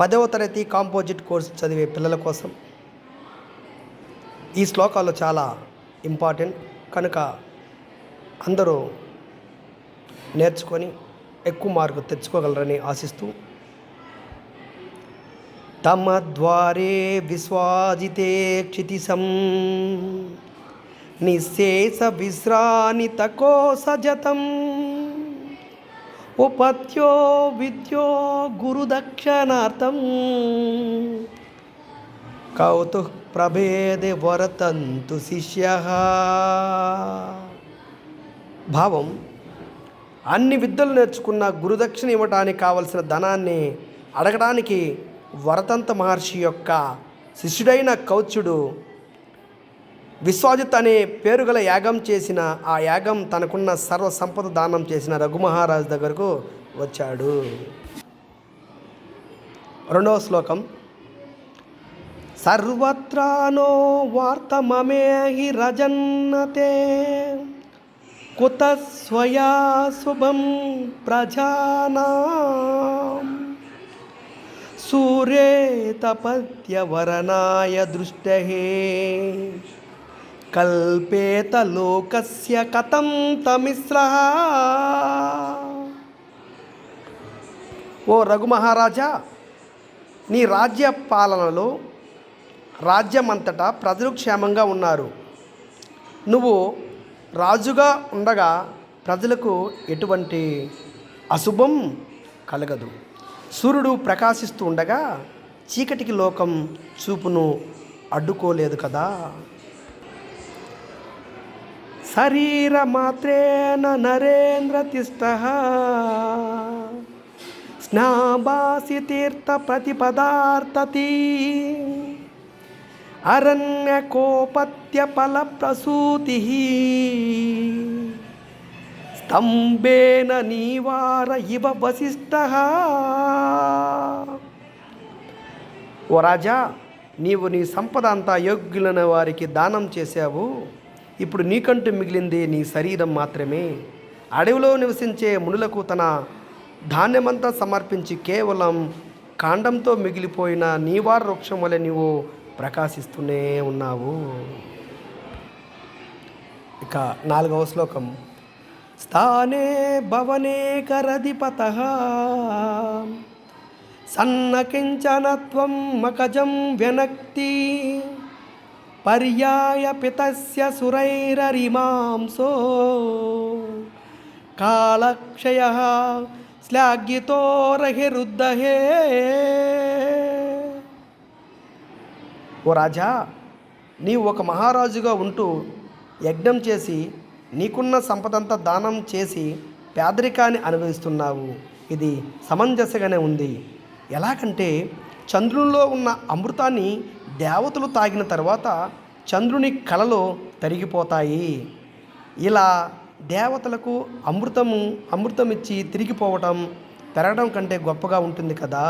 10వ తరగతి composite course చదివే పిల్లల కోసం ఈ శ్లోకాలు చాలా ఇంపార్టెంట్ కనుక అందరూ నేర్చుకొని ఎక్కువ మార్కు తెచ్చుకోగలరని ఆశిస్తూ, తమ ద్వారే విశ్వాజితే క్షితిసం నిశేష విశ్రానిత కోసజతం ఉపత్యో విద్యో గురుదక్షిణార్థం కౌతు ప్రభేదే వరతంతు శిష్య. భావం: అన్ని విద్యలు నేర్చుకున్న గురుదక్షిణ ఇవ్వడానికి కావలసిన ధనాన్ని అడగడానికి వరతంత మహర్షి యొక్క శిష్యుడైన కౌత్సుడు విశ్వాజిత్ అనే పేరుగల యాగం చేసిన ఆ యాగం తనకున్న సర్వ సంపద దానం చేసిన రఘుమహారాజు దగ్గరకు వచ్చాడు. 2వ శ్లోకం: సర్వత్రానో వార్తమమేహి రజన్నతే కుత స్వయా శుభం ప్రజానాం సూర్యే తపత్యవరనాయ దృష్టహే కల్పేత లోకస్య కథం తమిశ్రః. ఓ రఘుమహారాజా, నీ రాజ్య పాలనలో రాజ్యమంతటా ప్రజలు క్షేమంగా ఉన్నారు. నువ్వు రాజుగా ఉండగా ప్రజలకు ఎటువంటి అశుభం కలగదు. సూర్యుడు ప్రకాశిస్తూ ఉండగా చీకటికి లోకం చూపును అడ్డుకోలేదు కదా. శరీరమాత్రేణ నరేంద్ర తిష్టః స్నాబాసి తీర్థ ప్రతిపదార్థతి అరణ్యకోపత్య ఫల ప్రసూతి స్తంభేన నీవార ఇవ వశిష్ఠః. ఓ రాజా, నీవు నీ సంపద అంతా యోగ్యులైన వారికి దానం చేశావు. ఇప్పుడు నీకంటూ మిగిలింది నీ శరీరం మాత్రమే. అడవిలో నివసించే మునులకు తన ధాన్యమంతా సమర్పించి కేవలం కాండంతో మిగిలిపోయిన నీవార వృక్షం వలె నీవు ప్రకాశిస్తూనే ఉన్నావు. ఇక 4వ శ్లోకం: స్థానే భవనే కరధిపతః సన్నకించనత్వం మకజం వ్యనక్తి పర్యాయ పితస్య సురైరరిమాంసో కాళక్షయః శ్లాఘ్యితో రహిరుద్ధహే. ఓ రాజా, నీవు ఒక మహారాజుగా ఉంటూ యజ్ఞం చేసి నీకున్న సంపదంతా దానం చేసి పేదరికాన్ని అనుభవిస్తున్నావు. ఇది సమంజసంగానే ఉంది. ఎలాగంటే చంద్రునిలో ఉన్న అమృతాన్ని దేవతలు తాగిన తర్వాత చంద్రుని కళలు తరిగిపోతాయి. ఇలా దేవతలకు అమృతం ఇచ్చి తిరిగిపోవటం పెరగడం కంటే గొప్పగా ఉంటుంది కదా.